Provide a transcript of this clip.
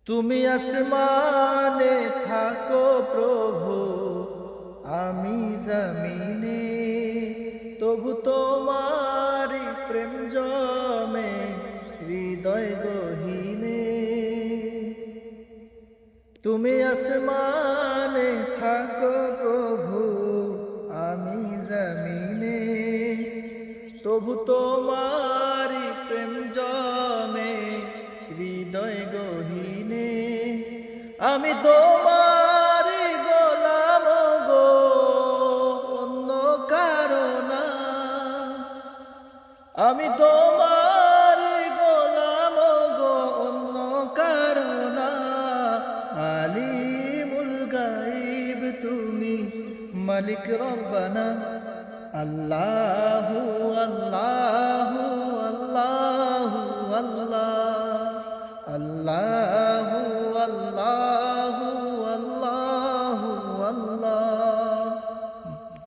তুমি আসমানে থাকো প্রভু, আমি জমিনে, তবু তোমারি প্রেম জমে হৃদয় গহীনে। তুমি আসমানে থাকো প্রভু, আমি জমিনে, তবু তোমারি প্রেম জমে হৃদয় গহীনে। আমি তোমারি গোলাম গো, অন্য কারো না। আমি তোমারি গোলাম গো, অন্য কারো না। আলিমুল গায়ব তুমি, মালিক রব্বানা। আল্লাহু আল্লাহু আল্লাহু আল্লাহ, আল্লাহ